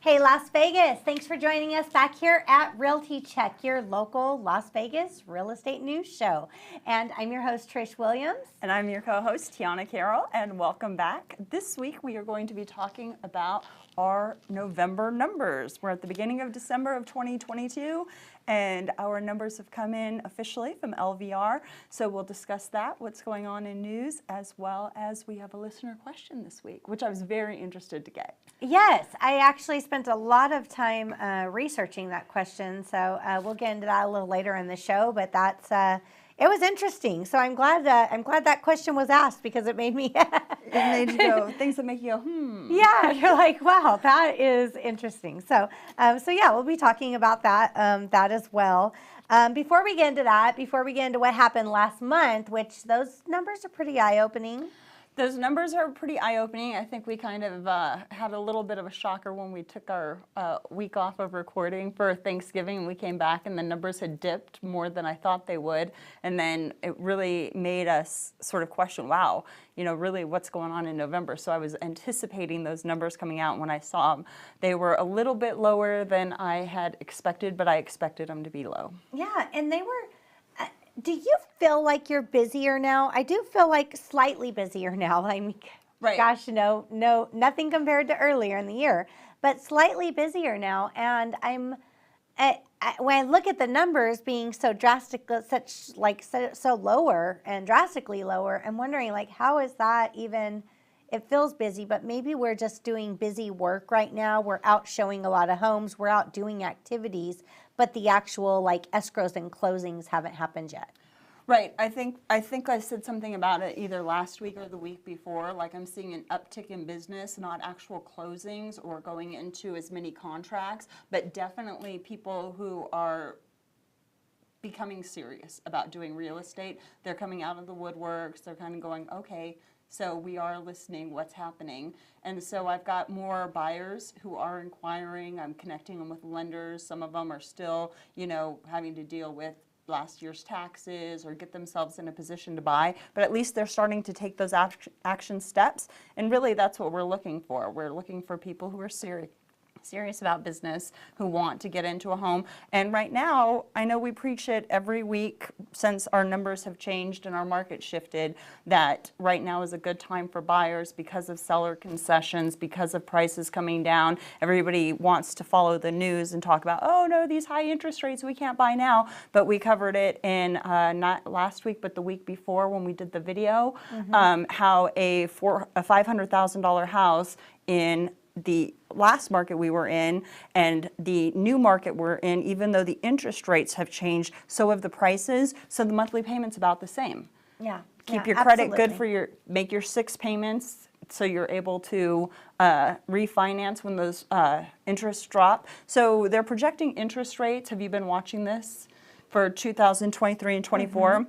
Hey, Las Vegas, thanks for joining us back here at Realty Check, your local Las Vegas real estate news show. And I'm your host, Trish Williams. And I'm your co-host, Tiana Carroll, and welcome back. This week we are going to be talking about our November numbers. We're at the beginning of December of 2022, and our numbers have come in officially from LVR. So we'll discuss that, what's going on in news, as well as we have a listener question this week, which I was very interested to get. Yes, I actually spent a lot of time researching that question, so we'll get into that a little later in the show. But that's it was interesting. So I'm glad that question was asked because it made me. It made you go things that make you go Yeah, you're like, wow, that is interesting. So yeah, we'll be talking about that as well. Before we get into that, before we get into what happened last month, which those numbers are pretty eye-opening. Those numbers are pretty eye-opening. I think we kind of had a little bit of a shocker when we took our week off of recording for Thanksgiving, and we came back and the numbers had dipped more than I thought they would. And then it really made us sort of question, wow, you know, really what's going on in November. So I was anticipating those numbers coming out. When I saw them, they were a little bit lower than I had expected, but I expected them to be low. Yeah, and they were. Do you feel like you're busier now? I do feel like slightly busier now. I mean, right. Gosh, no, nothing compared to earlier in the year, but slightly busier now. And when I look at the numbers being so drastic, so lower and drastically lower, I'm wondering, like, how is that even? It feels busy, but maybe we're just doing busy work right now. We're out showing a lot of homes. We're out doing activities, but the actual like escrows and closings haven't happened yet. Right. I think I said something about it either last week or the week before. Like, I'm seeing an uptick in business, not actual closings or going into as many contracts, but definitely people who are becoming serious about doing real estate. They're coming out of the woodworks. They're kind of going, okay, so we are listening, what's happening. And so I've got more buyers who are inquiring. I'm connecting them with lenders. Some of them are still, you know, having to deal with last year's taxes or get themselves in a position to buy. But at least they're starting to take those action steps. And really that's what we're looking for. We're looking for people who are serious about business, who want to get into a home. And right now, I know we preach it every week since our numbers have changed and our market shifted, that right now is a good time for buyers because of seller concessions, because of prices coming down. Everybody wants to follow the news and talk about, oh no, these high interest rates, we can't buy now. But we covered it in not last week, but the week before when we did the video, how a $500,000 house in the last market we were in and the new market we're in, even though the interest rates have changed, so have the prices, so the monthly payment's about the same. Yeah. Keep your credit good for make your 6 payments so you're able to refinance when those interests drop. So they're projecting interest rates. Have you been watching this for 2023 and 24?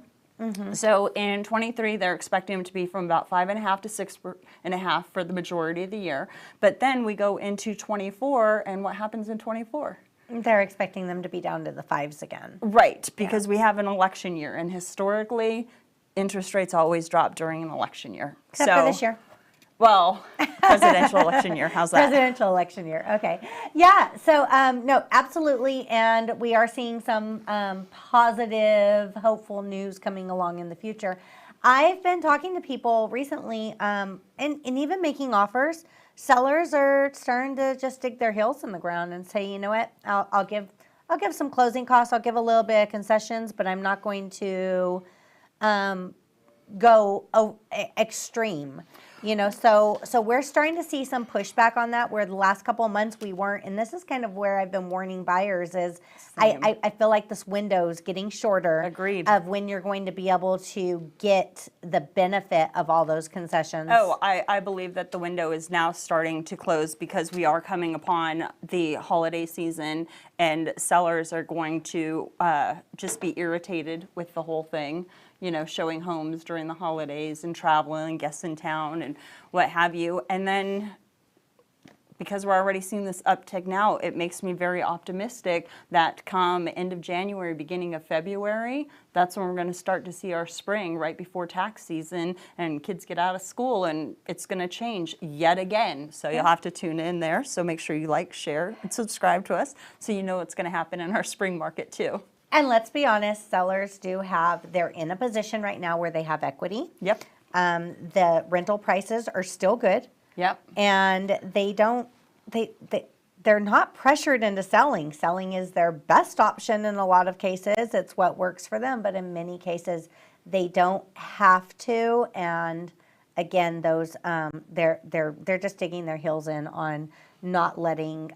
So in 23, they're expecting them to be from about 5.5 to 6.5 for the majority of the year. But then we go into 24, and what happens in 24? They're expecting them to be down to the 5s again. Right, because we have an election year, and historically, interest rates always drop during an election year. Except for this year. Well, presidential election year, how's that? Presidential election year, okay. Yeah, so no, absolutely, and we are seeing some positive, hopeful news coming along in the future. I've been talking to people recently and even making offers. Sellers are starting to just dig their heels in the ground and say, you know what, I'll give some closing costs, I'll give a little bit of concessions, but I'm not going to go extreme. You know, so we're starting to see some pushback on that, where the last couple of months we weren't, and this is kind of where I've been warning buyers is I feel like this window is getting shorter. Agreed. Of when you're going to be able to get the benefit of all those concessions. Oh, I believe that the window is now starting to close because we are coming upon the holiday season, and sellers are going to just be irritated with the whole thing. You know, showing homes during the holidays and traveling, guests in town and what have you. And then because we're already seeing this uptick now, it makes me very optimistic that come end of January, beginning of February, that's when we're going to start to see our spring right before tax season and kids get out of school, and it's going to change yet again. So you'll have to tune in there. So make sure you like, share, and subscribe to us so you know what's going to happen in our spring market too. And let's be honest, sellers they're in a position right now where they have equity. Yep. The rental prices are still good. Yep. And they're not pressured into selling. Selling is their best option in a lot of cases. It's what works for them, but in many cases they don't have to. And again, those they're just digging their heels in on not letting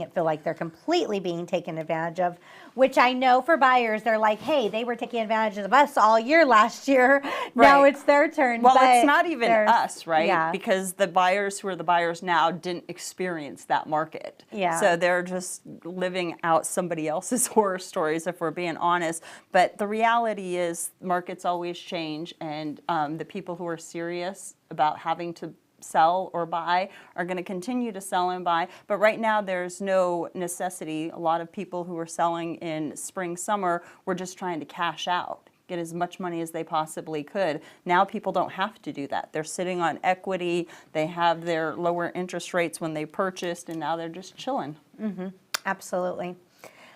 it feel like they're completely being taken advantage of, which I know for buyers, they're like, hey, they were taking advantage of us all year last year. Now it's their turn. Well, but it's not even us, right? Yeah. Because the buyers who are the buyers now didn't experience that market. Yeah. So they're just living out somebody else's horror stories, if we're being honest. But the reality is markets always change, and the people who are serious about having to sell or buy are going to continue to sell and buy. But right now there's no necessity. A lot of people who are selling in spring, summer were just trying to cash out, get as much money as they possibly could. Now people don't have to do that. They're sitting on equity. They have their lower interest rates when they purchased, and now they're just chilling. Mm-hmm. Absolutely.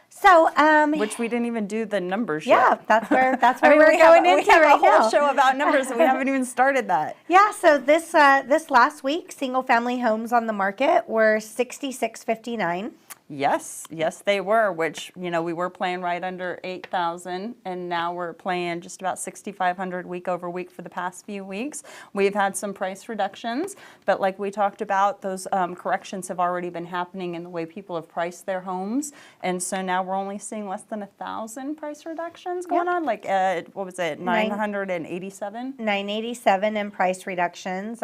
So, which we didn't even do the numbers yeah, yet. that's where I mean, we're going into we have right a whole now. show about numbers, and we haven't even started that. Yeah. So this last week, single family homes on the market were 6659. Yes, they were, which, we were playing right under 8,000, and now we're playing just about 6,500 week over week for the past few weeks. We've had some price reductions, but like we talked about, those corrections have already been happening in the way people have priced their homes, and so now we're only seeing less than 1,000 price reductions going on, like, what was it, 987? 987 in price reductions.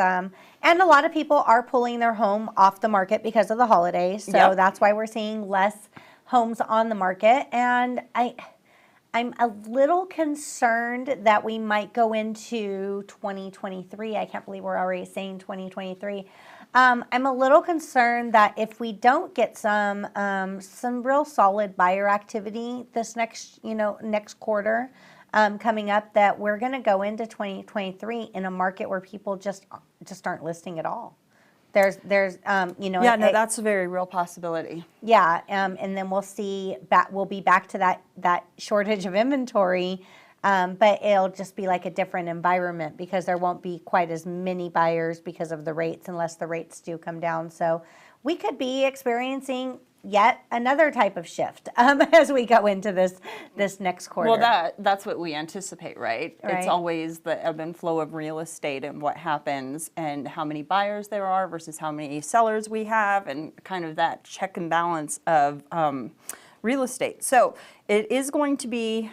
And a lot of people are pulling their home off the market because of the holidays, so that's why we're seeing less homes on the market. And I'm a little concerned that we might go into 2023. I can't believe we're already saying 2023. I'm a little concerned that if we don't get some real solid buyer activity this next quarter coming up, that we're going to go into 2023 in a market where people just aren't listing at all. There's that's a very real possibility. Yeah, and then we'll be back to that shortage of inventory, but it'll just be like a different environment because there won't be quite as many buyers because of the rates, unless the rates do come down. So we could be experiencing yet another type of shift as we go into this next quarter. Well, that's what we anticipate, right? Right. It's always the ebb and flow of real estate and what happens and how many buyers there are versus how many sellers we have, and kind of that check and balance of real estate. So it is going to be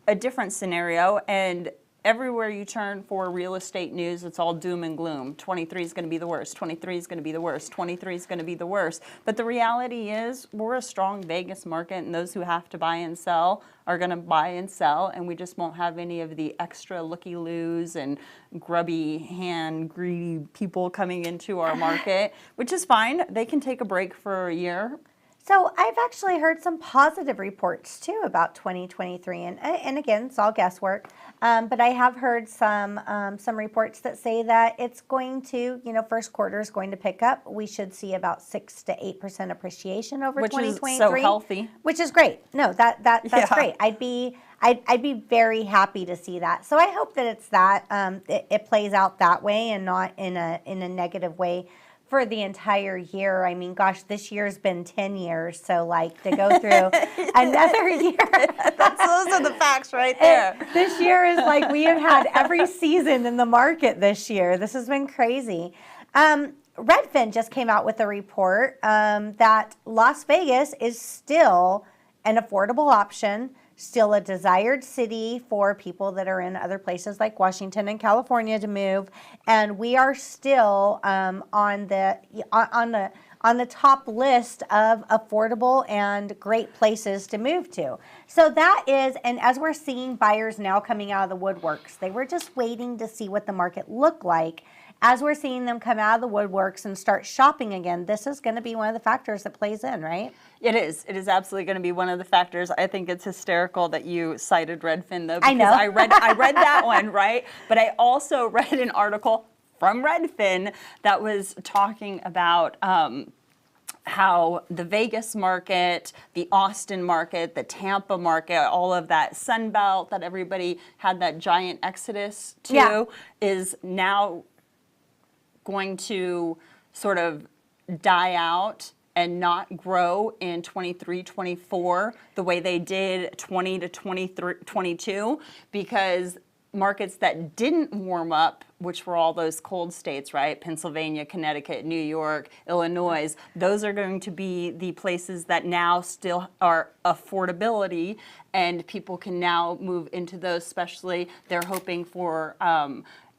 a different scenario, and everywhere you turn for real estate news, it's all doom and gloom. 23 is going to be the worst. 23 is going to be the worst. 23 is going to be the worst. But the reality is we're a strong Vegas market, and those who have to buy and sell are going to buy and sell, and we just won't have any of the extra looky-loos and grubby hand, greedy people coming into our market, which is fine. They can take a break for a year. So I've actually heard some positive reports too about 2023, and again, it's all guesswork. But I have heard some reports that say that it's going to, first quarter is going to pick up. We should see about 6 to 8% appreciation over 2023, which is so healthy, which is great. No, that's great. I'd be very happy to see that. So I hope that it's that it plays out that way and not in a negative way for the entire year. I mean, gosh, this year's been 10 years, so like to go through another year. Those are the facts right there. This year is like we have had every season in the market this year. This has been crazy. Redfin just came out with a report that Las Vegas is still an affordable option, still a desired city for people that are in other places like Washington and California to move, and we are still on the top list of affordable and great places to move to. So that is, and as we're seeing buyers now coming out of the woodworks, they were just waiting to see what the market looked like as we're seeing them come out of the woodworks and start shopping again, this is going to be one of the factors that plays in, right? It is. It is absolutely going to be one of the factors. I think it's hysterical that you cited Redfin, though, because I know. I read that one, right? But I also read an article from Redfin that was talking about how the Vegas market, the Austin market, the Tampa market, all of that Sun Belt that everybody had that giant exodus to, is now going to sort of die out and not grow in 23, 24 the way they did 20 to 23, 22, because markets that didn't warm up, which were all those cold states, right? Pennsylvania, Connecticut, New York, Illinois, those are going to be the places that now still are affordability, and people can now move into those, especially they're hoping for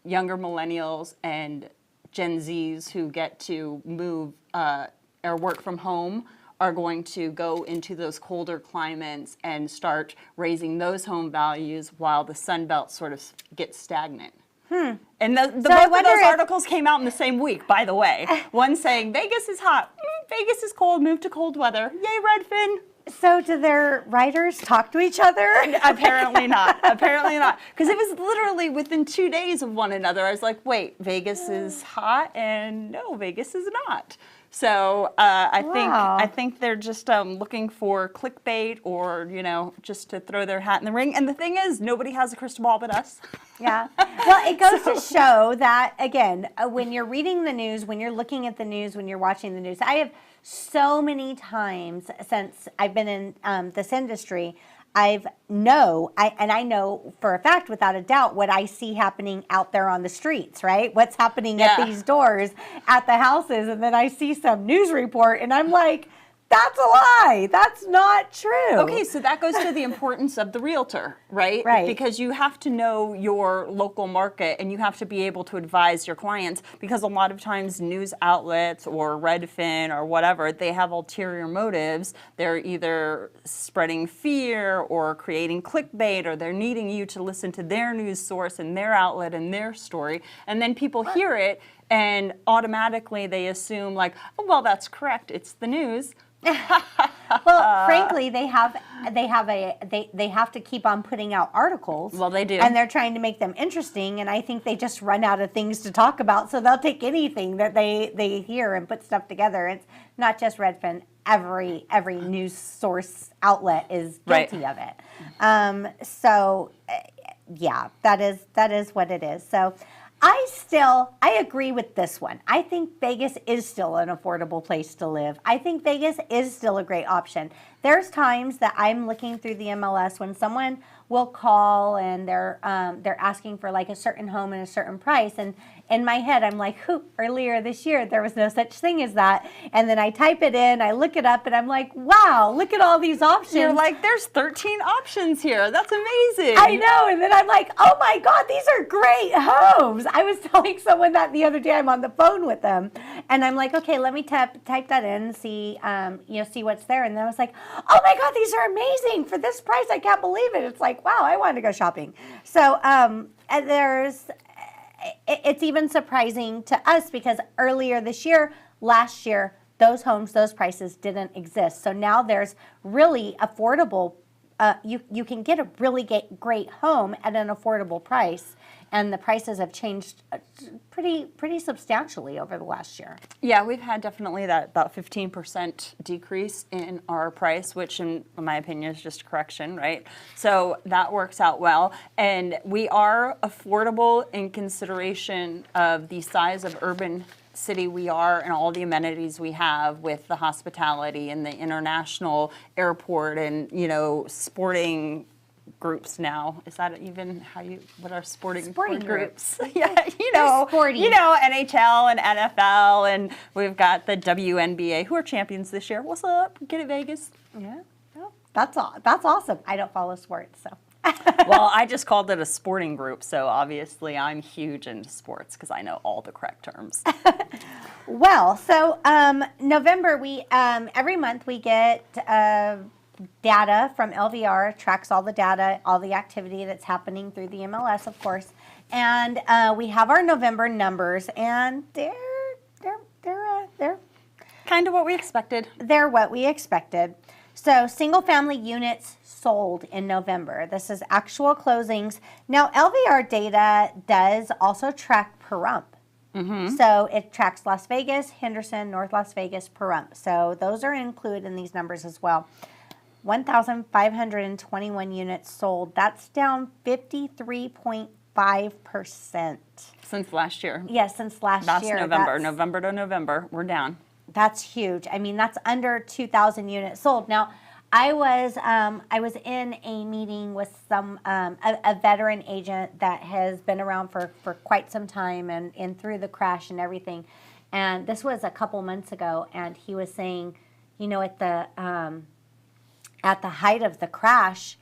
younger millennials and Gen Zs who get to move or work from home are going to go into those colder climates and start raising those home values while the Sun Belt sort of gets stagnant. And both of those articles came out in the same week, by the way. One saying Vegas is hot, Vegas is cold, move to cold weather. Yay, Redfin. So do their writers talk to each other? Apparently not. Apparently not. Because it was literally within 2 days of one another. I was like, wait, Vegas is hot, and no, Vegas is not. So I think they're just looking for clickbait, or just to throw their hat in the ring. And the thing is, nobody has a crystal ball but us. Yeah. Well, it goes to show that, again, when you're reading the news, when you're looking at the news, when you're watching the news, I have so many times since I've been in this industry, I know for a fact, without a doubt, what I see happening out there on the streets, right? What's happening at these doors, at the houses, and then I see some news report, and I'm like, that's a lie. That's not true. Okay, so that goes to the importance of the realtor, right? Right. Because you have to know your local market, and you have to be able to advise your clients, because a lot of times news outlets or Redfin or whatever, they have ulterior motives. They're either spreading fear or creating clickbait, or they're needing you to listen to their news source and their outlet and their story. And then people hear it and automatically they assume like, oh, well, that's correct. It's the news. Well, frankly, they have to keep on putting out articles. Well, they do. And they're trying to make them interesting, and I think they just run out of things to talk about, so they'll take anything that they hear and put stuff together. It's not just Redfin. Every news source outlet is guilty of it. So yeah, that is what it is. So I agree with this one. I think Vegas is still an affordable place to live. I think Vegas is still a great option. There's times that I'm looking through the MLS when someone will call and they're asking for like a certain home and a certain price, and in my head I'm like, earlier this year there was no such thing as that, and then I type it in, I look it up, and I'm like, wow, look at all these options. You're like, there's 13 options here. That's amazing. I know, and then I'm like, oh my God, these are great homes. I was telling someone that the other day. I'm on the phone with them, and I'm like, okay, let me type that in and see see what's there, and then I was like, oh my God, these are amazing for this price. I can't believe it. It's like, wow, I wanted to go shopping. So it's even surprising to us because earlier this year, last year, those homes, those prices didn't exist. So now there's really affordable, you can get a really great home at an affordable price. And the prices have changed pretty substantially over the last year. Yeah, we've had definitely that about 15% decrease in our price, which in my opinion is just a correction, right? So that works out well. And we are affordable in consideration of the size of urban city we are and all the amenities we have with the hospitality and the international airport and, sporting groups now. Is that even what are sporting groups? Yeah, sporty. NHL and NFL, and we've got the WNBA who are champions this year. What's up? Get it, Vegas. Yeah. Well, that's awesome. I don't follow sports, so. Well, I just called it a sporting group, so obviously I'm huge into sports because I know all the correct terms. Well, so November, we every month we get data from LVR, tracks all the data, all the activity that's happening through the MLS, of course. And we have our November numbers, and they're Kind of what we expected. they're what we expected. So single family units sold in November. This is actual closings. Now LVR data does also track Pahrump. So it tracks Las Vegas, Henderson, North Las Vegas, Pahrump. So those are included in these numbers as well. 1,521 units sold. That's down 53.5%. Since last year. Yes, since last year. November. November to November, we're down. That's huge. I mean, that's under 2,000 units sold. Now, I was in a meeting with a veteran agent that has been around for quite some time and through the crash and everything. And this was a couple months ago, and he was saying, you know, at the height of the crash,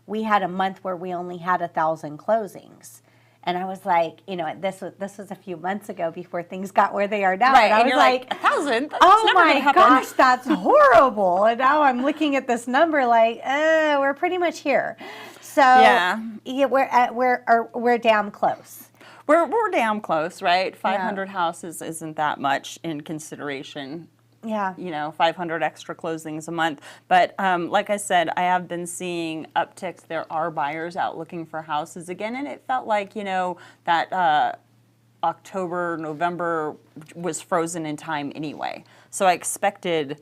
we had a month where we only had 1,000 closings. And I was like, you know, this was a few months ago before things got where they are now. Right, and I was you're like 1,000? oh my gosh, that's horrible. And now I'm looking at this number like, we're pretty much here. So yeah, we're damn close. We're damn close, right? 500 houses isn't that much in consideration. Yeah. You know, 500 extra closings a month. But like I said, I have been seeing upticks. There are buyers out looking for houses again. And it felt like, you know, that October, November was frozen in time anyway. So I expected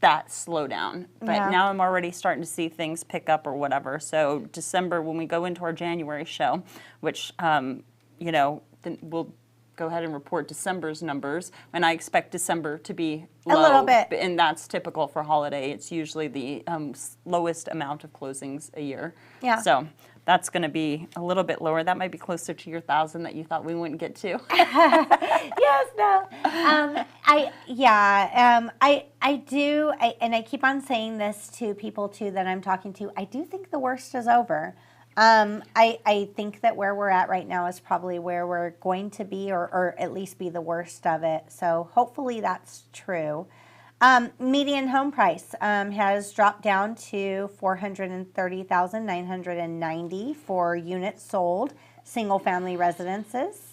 that slowdown. But now I'm already starting to see things pick up or whatever. So December, when we go into our January show, which, you know, then we'll go ahead and report December's numbers, and I expect December to be low. A little bit. And that's typical for holiday. It's usually the lowest amount of closings a year. Yeah. So that's going to be a little bit lower. That might be closer to your 1,000 that you thought we wouldn't get to. Yes, no. I do, and I keep on saying this to people too that I'm talking to. I do think the worst is over. I think that where we're at right now is probably where we're going to be, or at least be the worst of it. So hopefully that's true. Median home price has dropped down to $430,990 for units sold, single family residences.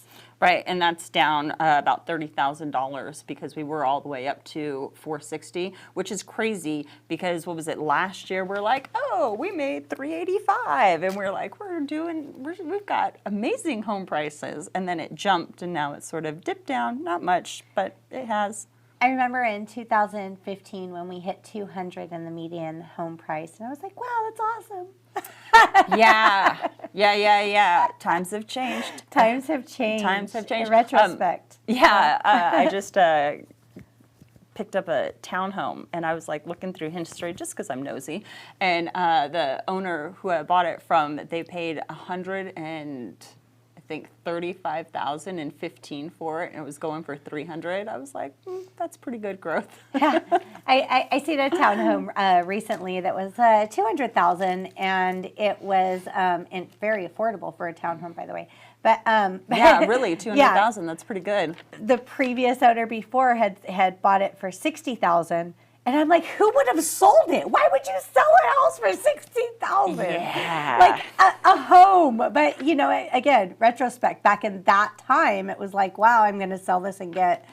Right, and that's down about $30,000 because we were all the way up to $460,000, which is crazy because what was it last year? We're like, oh, we made $385,000, and we're like, we've got amazing home prices, and then it jumped, and now it's sort of dipped down, not much, but it has. I remember in 2015 when we hit 200 in the median home price, and I was like, wow, that's awesome. Yeah. Times have changed. Times have changed. In retrospect. I just picked up a townhome, and I was like looking through history just because I'm nosy. And the owner who I bought it from, they paid $35,015 for it, and it was going for $300,000. I was like, that's pretty good growth. Yeah, I seen a townhome recently that was $200,000, and it was and very affordable for a townhome, by the way. But yeah, really, $200,000. That's pretty good. The previous owner before had bought it for $60,000. And I'm like, who would have sold it? Why would you sell a house for $60,000? Yeah. Like a home. But, you know, again, retrospect, back in that time, it was like, wow, I'm going to sell this and get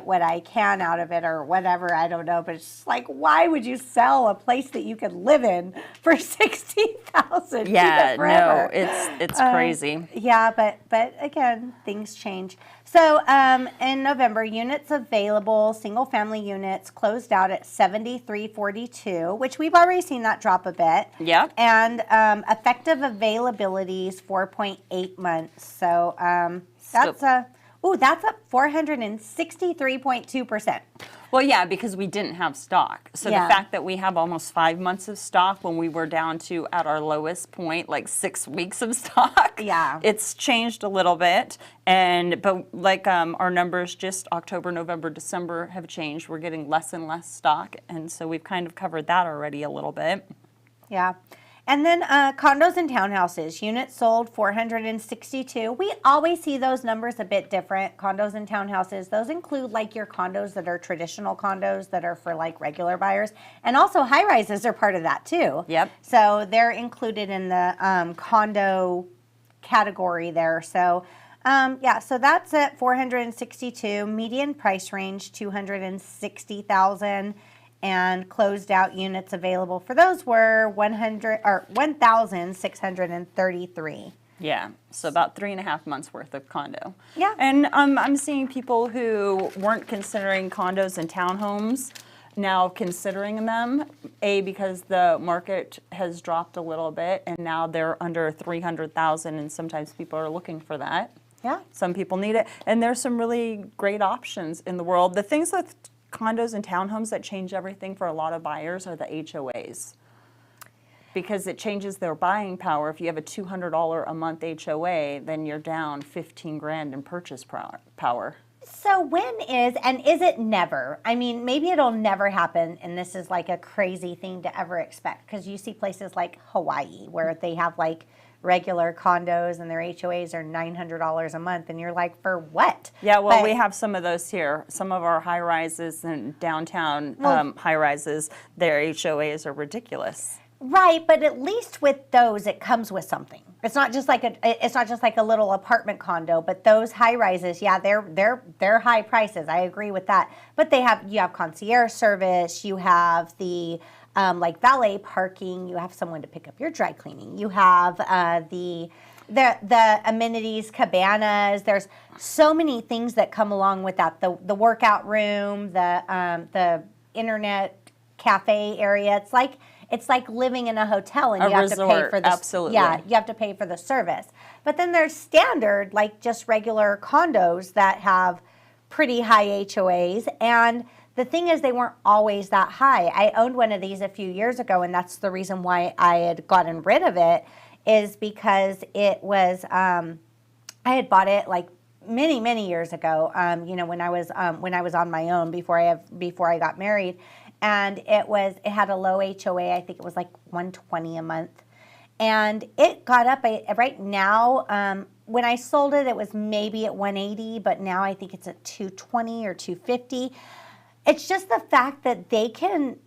what I can out of it or whatever. I don't know. But it's just like, why would you sell a place that you could live in for $60,000? Yeah, no, it's crazy. Yeah, but again, things change. So in November, units available, single family units closed out at 7,342, which we've already seen that drop a bit. Yeah. And effective availability is 4.8 months. So that's up 463.2%. Well, yeah, because we didn't have stock. So the fact that we have almost 5 months of stock when we were down to, at our lowest point, like 6 weeks of stock. Yeah. It's changed a little bit. But like our numbers just October, November, December have changed. We're getting less and less stock. And so we've kind of covered that already a little bit. Yeah. And then condos and townhouses, units sold 462. We always see those numbers a bit different, condos and townhouses. Those include like your condos that are traditional condos that are for like regular buyers. And also high rises are part of that too. Yep. So they're included in the condo category there. So yeah, so that's at 462, median price range 260,000, and closed out units available for those were 1,633. Yeah, so about 3.5 months worth of condo. Yeah. And I'm seeing people who weren't considering condos and townhomes now considering them, because the market has dropped a little bit and now they're under 300,000, and sometimes people are looking for that. Yeah. Some people need it, and there's some really great options in the world. The things with condos and townhomes that change everything for a lot of buyers are the HOAs, because it changes their buying power. If you have a $200 a month HOA, then you're down 15 grand in purchase power. So when is it never? I mean, maybe it'll never happen, and this is like a crazy thing to ever expect, because you see places like Hawaii where they have like regular condos and their HOAs are $900 a month, and you're like, for what? Yeah, well, But- we have some of those here. Some of our high rises and downtown high rises, their HOAs are ridiculous. Right, but at least with those, it comes with something. It's not just like a little apartment condo. But those high rises, yeah, they're high prices. I agree with that. But you have concierge service. You have the like valet parking. You have someone to pick up your dry cleaning. You have the amenities, cabanas. There's so many things that come along with that. The workout room, the internet cafe area. It's like living in a hotel, and A you have resort, to pay for the absolutely. Yeah, you have to pay for the service. But then there's standard, like just regular condos that have pretty high HOAs, and the thing is, they weren't always that high. I owned one of these a few years ago, and that's the reason why I had gotten rid of it, is because it was I had bought it like many years ago. When I was on my own before I got married. And it had a low HOA. I think it was like $120 a month, and it got up. Right now, when I sold it, it was maybe at $180, but now I think it's at $220 or $250. It's just the fact that they can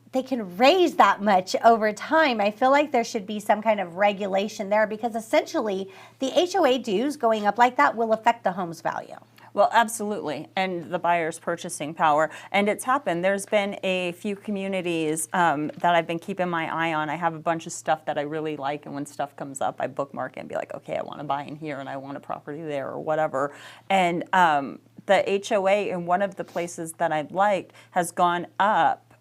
raise that much over time. I feel like there should be some kind of regulation there, because essentially the HOA dues going up like that will affect the home's value. Well, absolutely, and the buyer's purchasing power. And it's happened. There's been a few communities that I've been keeping my eye on. I have a bunch of stuff that I really like, and when stuff comes up, I bookmark it and be like, okay, I want to buy in here, and I want a property there, or whatever. And the HOA in one of the places that I've liked has gone up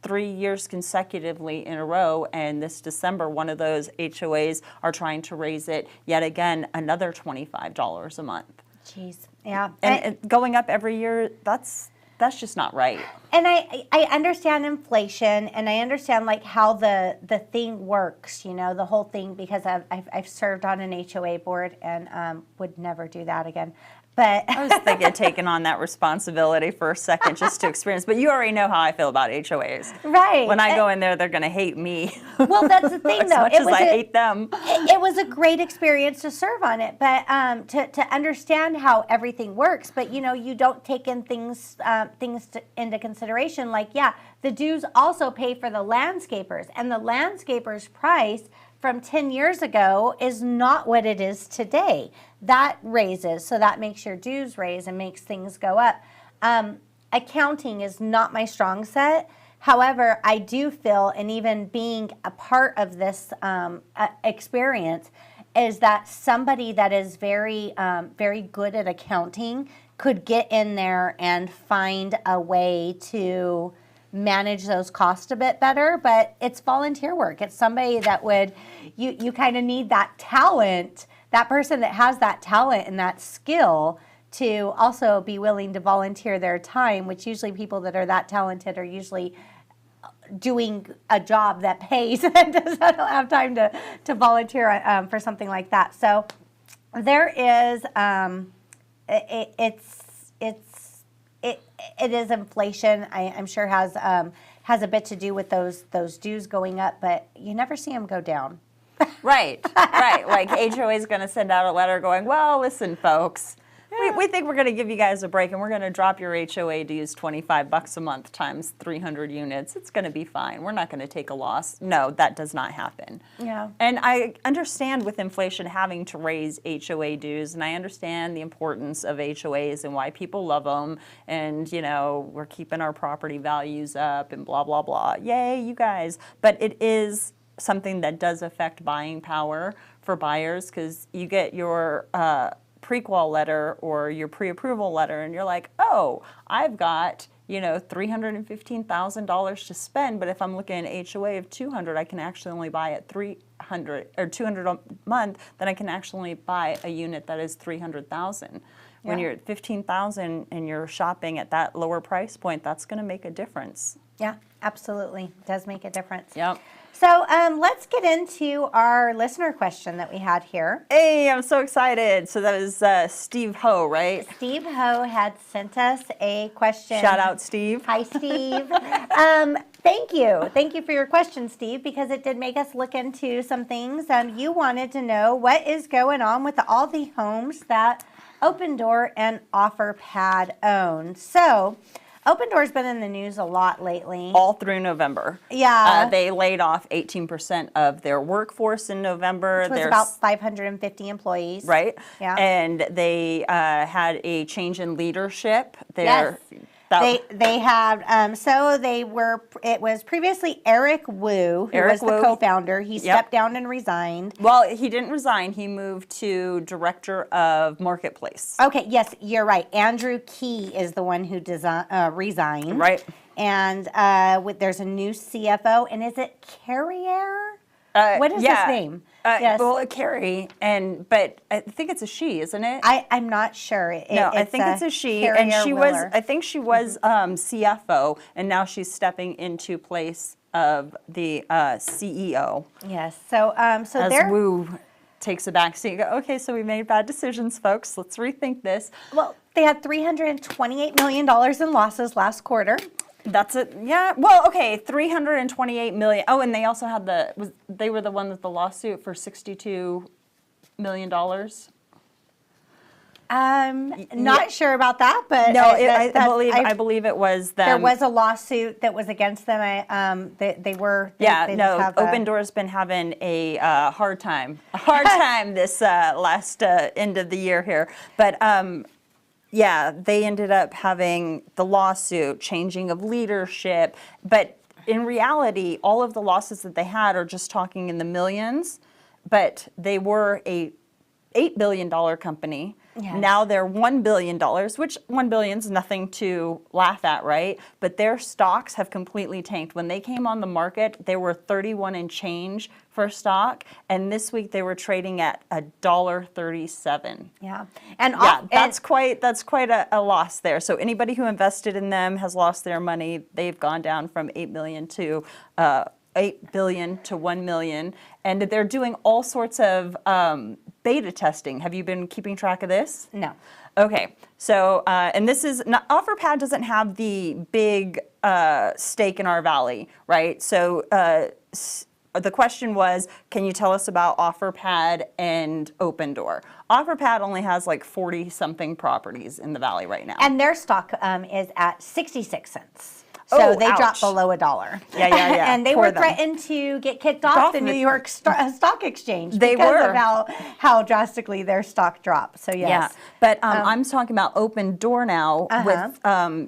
3 years consecutively in a row, and this December, one of those HOAs are trying to raise it yet again, another $25 a month. Jeez, yeah. And going up every year, that's just not right. And I understand inflation, and I understand like how the thing works, the whole thing, because I've served on an HOA board and would never do that again. But I was thinking of taking on that responsibility for a second just to experience. But you already know how I feel about HOAs. Right. When I go in there, they're going to hate me. Well, that's the thing, though. As much as I hate them. It was a great experience to serve on it, but to understand how everything works. But you don't take in things into consideration. Like, yeah, the dues also pay for the landscapers, and the landscapers' price from 10 years ago is not what it is today. That raises, so that makes your dues raise and makes things go up. Accounting is not my strong set. However, I do feel, and even being a part of this experience, is that somebody that is very, very good at accounting could get in there and find a way to manage those costs a bit better. But it's volunteer work. It's somebody that you kind of need that talent, that person that has that talent and that skill to also be willing to volunteer their time, which usually people that are that talented are usually doing a job that pays and don't have time to volunteer for something like that. So there is, it is inflation. I'm sure has a bit to do with those dues going up, but you never see them go down. Right. Like HOA is going to send out a letter going, well, listen, folks, we think we're going to give you guys a break, and we're going to drop your HOA dues $25 a month times 300 units. It's going to be fine. We're not going to take a loss. No, that does not happen. Yeah. And I understand with inflation having to raise HOA dues, and I understand the importance of HOAs and why people love them, and, you know, we're keeping our property values up and blah, blah, blah. Yay, you guys. But it is something that does affect buying power for buyers, because you get your pre-qual letter or your pre-approval letter, and you're like, oh, I've got, you know, $315,000 to spend, but if I'm looking at an HOA of 200, I can actually only buy at 300 or 200 a month, then I can actually buy a unit that is 300,000. When Yeah. you're at 15,000 and you're shopping at that lower price point, that's going to make a difference. Yeah, absolutely. It does make a difference. Yep. So let's get into our listener question that we had here. Hey, I'm so excited. So that was Steve Ho, right? Steve Ho had sent us a question. Shout out, Steve. Hi, Steve. Thank you. Thank you for your question, Steve, because it did make us look into some things. You wanted to know what is going on with all the homes that Open Door and OfferPad own. So Open Door's been in the news a lot lately. All through November. Yeah. They laid off 18% of their workforce in November. Which was about 550 employees. Right? Yeah. And they had a change in leadership. Yes. They had, so they were, it was previously Eric Wu, who was the co-founder. He stepped down and resigned. Well, he didn't resign. He moved to director of marketplace. Okay, yes, you're right. Andrew Key is the one who resigned. Right. And there's a new CFO, and is it Carrier? What is his name? Yes. Well, Carrie, but I think it's a she, isn't it? I'm not sure. I think it's a she, and she was. I think she was CFO, and now she's stepping into place of the CEO. Yes. So as Wu takes a back seat. Okay, so we made bad decisions, folks. Let's rethink this. Well, they had $328 million in losses last quarter. That's it. Yeah. Well, okay, 328 million. Oh, and they also had they were the one with the lawsuit for $62 million. Not sure about that, but no, I believe it was them. There was a lawsuit that was against them. They were. Open Door's been having a hard time this last end of the year here, but. Yeah, they ended up having the lawsuit, changing of leadership, but in reality, all of the losses that they had are just talking in the millions, but they were a $8 billion company. Yes. Now they're $1 billion, which $1 billion is nothing to laugh at, right? But their stocks have completely tanked. When they came on the market, they were 31 and change for stock, and this week they were trading at $1.37. Yeah, that's quite a loss there. So anybody who invested in them has lost their money. They've gone down from $8 billion to $1 million, and they're doing all sorts of beta testing. Have you been keeping track of this? No. Okay, so and this is not, OfferPad doesn't have the big stake in our valley, right? So the question was, can you tell us about OfferPad and Open Door? OfferPad only has like 40-something properties in the valley right now, and their stock is at 66 cents. So they dropped below $1. Yeah. And they were threatened to get kicked off the New York Stock Exchange because of how drastically their stock dropped. So yes. Yeah, but I'm talking about Open Door now. With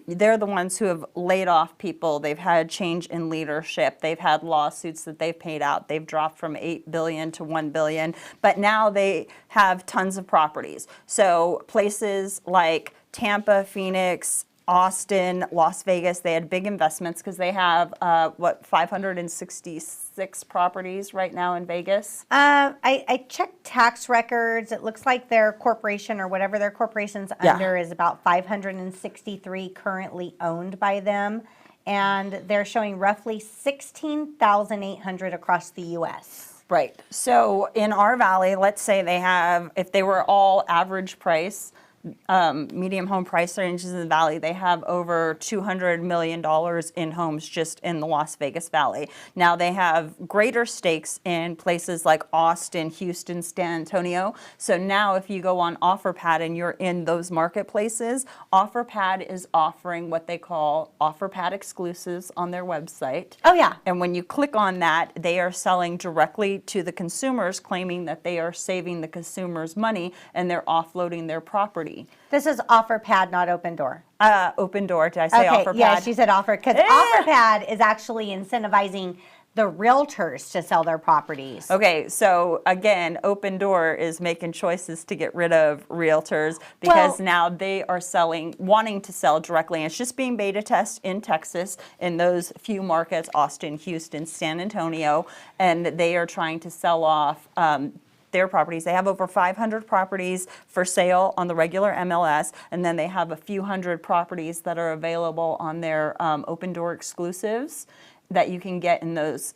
they're the ones who have laid off people. They've had change in leadership. They've had lawsuits that they've paid out. They've dropped from $8 billion to $1 billion. But now they have tons of properties. So places like Tampa, Phoenix, Austin, Las Vegas, they had big investments because they have, 566 properties right now in Vegas? I checked tax records. It looks like their corporation or whatever their corporation's under is about 563 currently owned by them. And they're showing roughly 16,800 across the U.S. Right. So in our valley, let's say they have, if they were all average price, medium home price ranges in the Valley, they have over $200 million in homes just in the Las Vegas Valley. Now they have greater stakes in places like Austin, Houston, San Antonio. So now if you go on OfferPad and you're in those marketplaces, OfferPad is offering what they call OfferPad exclusives on their website. Oh, yeah. And when you click on that, they are selling directly to the consumers, claiming that they are saving the consumers money and they're offloading their property. This is OfferPad, not Open Door. Open Door, did I say Okay, OfferPad? yeah, she said Offer, because OfferPad is actually incentivizing the realtors to sell their properties. Okay, so again, Open Door is making choices to get rid of realtors because now they are wanting to sell directly. And it's just being beta test in Texas in those few markets, Austin, Houston, San Antonio, and they are trying to sell off their properties. They have over 500 properties for sale on the regular MLS, and then they have a few hundred properties that are available on their Open Door exclusives that you can get in those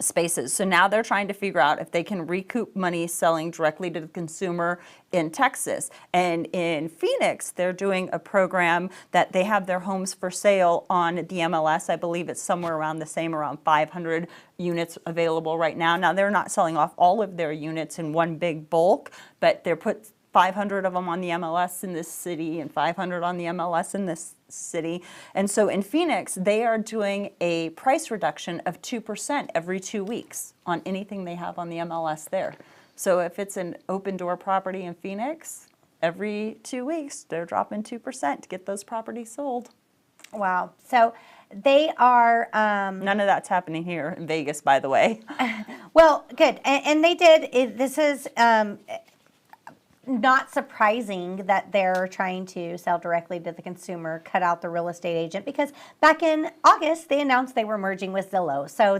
spaces. So now they're trying to figure out if they can recoup money selling directly to the consumer in Texas. And in Phoenix, they're doing a program that they have their homes for sale on the MLS. I believe it's somewhere around the same, around 500 units available right now. Now, they're not selling off all of their units in one big bulk, but they're put 500 of them on the MLS in this city and 500 on the MLS in this city. And so in Phoenix, they are doing a price reduction of 2% every 2 weeks on anything they have on the MLS there. So if it's an Open Door property in Phoenix, every 2 weeks, they're dropping 2% to get those properties sold. Wow. So they are... None of that's happening here in Vegas, by the way. Well, good. And they did. This is... not surprising that they're trying to sell directly to the consumer, cut out the real estate agent, because back in August they announced they were merging with Zillow. So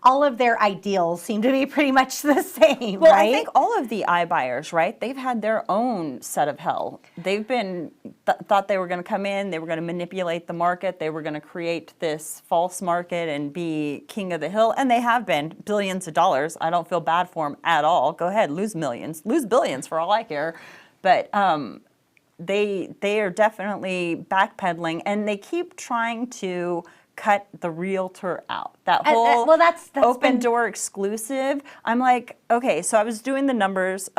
all of their ideals seem to be pretty much the same, well, right? I think all of the iBuyers, right? They've had their own set of hell. They've been thought they were going to come in, they were going to manipulate the market, they were going to create this false market and be king of the hill, and they have been billions of dollars. I don't feel bad for them at all. Go ahead, lose millions, lose billions for all I care. But they are definitely backpedaling, and they keep trying to cut the realtor out. That whole that's Open Door exclusive. I'm like, okay, so I was doing the numbers,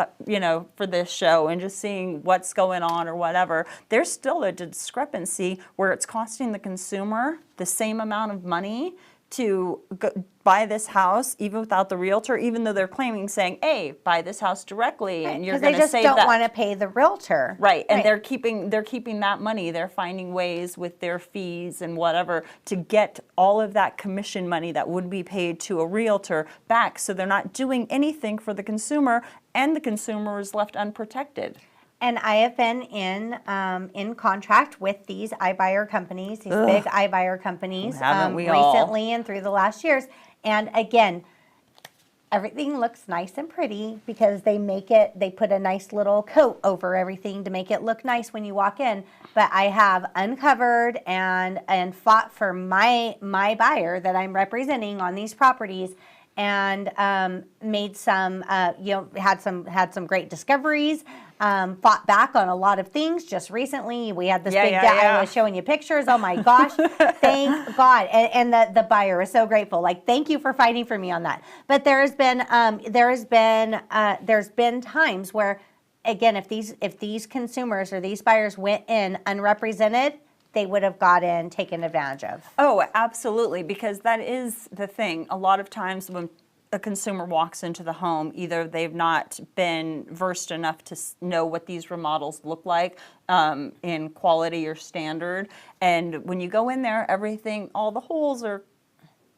for this show and just seeing what's going on or whatever. There's still a discrepancy where it's costing the consumer the same amount of money to buy this house even without the realtor, even though they're saying, hey, buy this house directly, and you're going to save that. Because they just don't want to pay the realtor. Right, and they're keeping that money. They're finding ways with their fees and whatever to get all of that commission money that would be paid to a realtor back. So they're not doing anything for the consumer, and the consumer is left unprotected. And I have been in contract with these iBuyer companies, these big iBuyer companies, Haven't we all? recently and through the last years. And again, everything looks nice and pretty because they put a nice little coat over everything to make it look nice when you walk in. But I have uncovered and fought for my buyer that I'm representing on these properties, and made some, had some great discoveries. Fought back on a lot of things. Just recently, we had this big I was showing you pictures. Oh my gosh, thank God! And the buyer is so grateful. Like, thank you for fighting for me on that. But there's been times where, again, if these consumers or these buyers went in unrepresented, they would have taken advantage of. Oh, absolutely, because that is the thing. A lot of times when a consumer walks into the home, either they've not been versed enough to know what these remodels look like in quality or standard. And when you go in there, all the holes are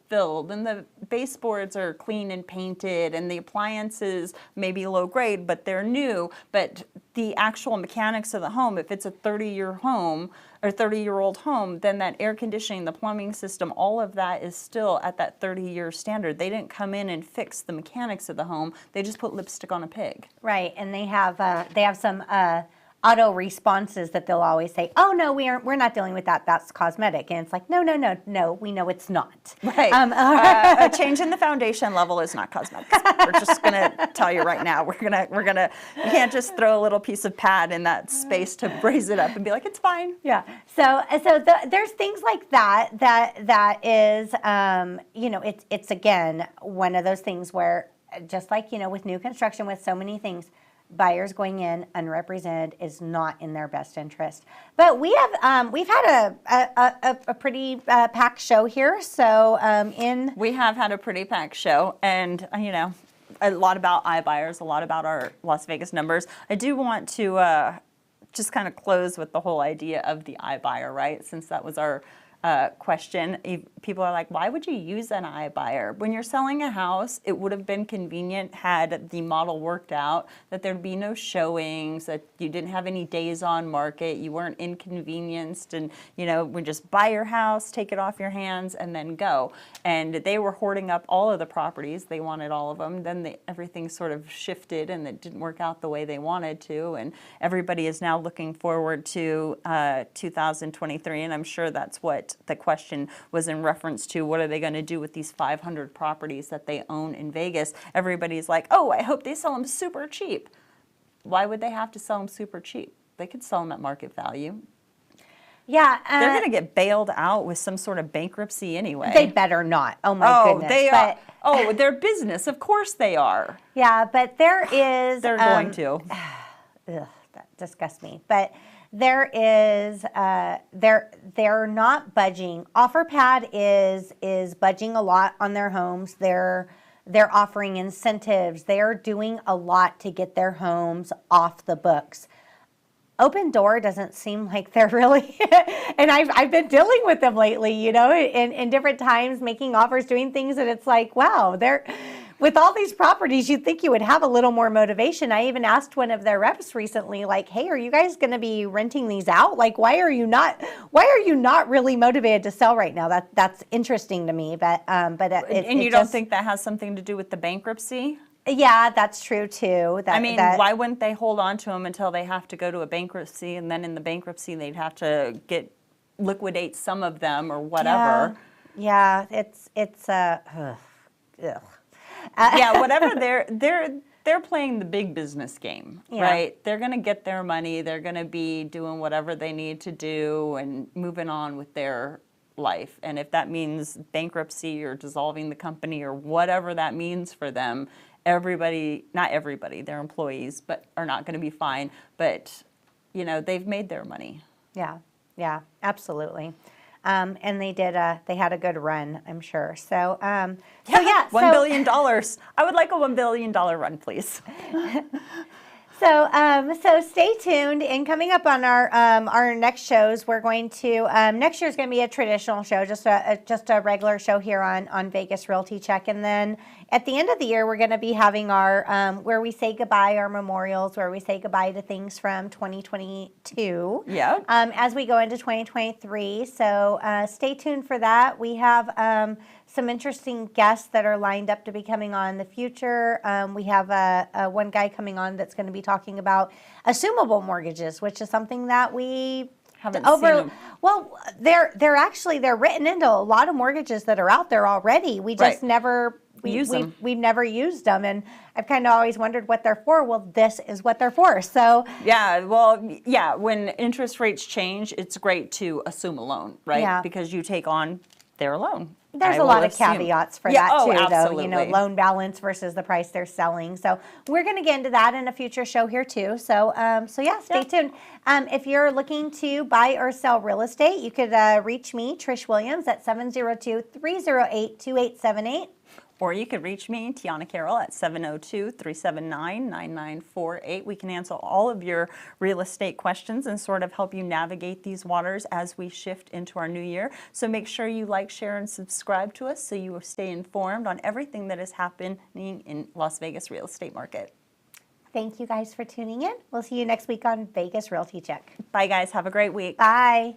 filled and the baseboards are clean and painted and the appliances may be low grade, but they're new. But the actual mechanics of the home, if it's a 30-year home or 30-year-old home, then that air conditioning, the plumbing system, all of that is still at that 30-year standard. They didn't come in and fix the mechanics of the home. They just put lipstick on a pig. Right, and they have some auto responses that they'll always say, "Oh no, we're not dealing with that. That's cosmetic." And it's like, no, we know it's not. Right. A change in the foundation level is not cosmetics. We're just gonna tell you right now. You can't just throw a little piece of pad in that space to braise it up and be like, it's fine. Yeah. So there's things like that is, it's again one of those things where, just like with new construction, with so many things, buyers going in unrepresented is not in their best interest. But we've had a pretty packed show here. So we have had a pretty packed show, and a lot about iBuyers, a lot about our Las Vegas numbers. I do want to just kind of close with the whole idea of the iBuyer, right? Since that was our question. People are like, why would you use an iBuyer? When you're selling a house, it would have been convenient had the model worked out, that there'd be no showings, that you didn't have any days on market, you weren't inconvenienced, and we just buy your house, take it off your hands, and then go. And they were hoarding up all of the properties. They wanted all of them. Then everything sort of shifted, and it didn't work out the way they wanted to. And everybody is now looking forward to 2023, and I'm sure that's what the question was in reference to. What are they going to do with these 500 properties that they own in Vegas? Everybody's like, oh, I hope they sell them super cheap. Why would they have to sell them super cheap? They could sell them at market value. Yeah. They're going to get bailed out with some sort of bankruptcy anyway. They better not. Oh, my goodness. They are. Oh, their business. Of course they are. Yeah, but there is... They're going to. Ugh, that disgusts me. But there is... they're not budging. OfferPad is budging a lot on their homes. They're offering incentives. They're doing a lot to get their homes off the books. Open Door doesn't seem like they're really, and I've been dealing with them lately, in different times, making offers, doing things, and it's like, wow, with all these properties, you'd think you would have a little more motivation. I even asked one of their reps recently, like, hey, are you guys going to be renting these out? Like, why are you not really motivated to sell right now? That's interesting to me, but you don't think that has something to do with the bankruptcy? Yeah, that's true too. Why wouldn't they hold on to them until they have to go to a bankruptcy, and then in the bankruptcy they'd have to liquidate some of them or whatever? Yeah, it's ugh. Yeah, whatever. They're playing the big business game, Yeah. right? They're going to get their money. They're going to be doing whatever they need to do and moving on with their life. And if that means bankruptcy or dissolving the company or whatever that means for them, not everybody, their employees, but are not going to be fine. But, they've made their money. Yeah, absolutely. And they had a good run, I'm sure. So, $1 billion. I would like a $1 billion run, please. So stay tuned. And coming up on our next shows, we're going to next year's going to be a traditional show, just a regular show here on Vegas Realty Check, and then at the end of the year, we're going to be having our where we say goodbye, our memorials, where we say goodbye to things from 2022. Yeah. As we go into 2023, so stay tuned for that. We have some interesting guests that are lined up to be coming on in the future. We have one guy coming on that's going to be talking about assumable mortgages, which is something that we haven't seen them. Well, they're written into a lot of mortgages that are out there already. We just never we've never used them, and I've kind of always wondered what they're for. Well, this is what they're for. So when interest rates change, it's great to assume a loan, right? Yeah. Because you take on their loan. There's a lot of caveats for that too, absolutely. though. Loan balance versus the price they're selling. So we're going to get into that in a future show here too. So stay tuned. If you're looking to buy or sell real estate, you could reach me, Trish Williams, at 702-308-2878. Or you could reach me, Tiana Carroll, at 702-379-9948. We can answer all of your real estate questions and sort of help you navigate these waters as we shift into our new year. So make sure you like, share, and subscribe to us so you will stay informed on everything that is happening in Las Vegas real estate market. Thank you guys for tuning in. We'll see you next week on Vegas Realty Check. Bye, guys. Have a great week. Bye.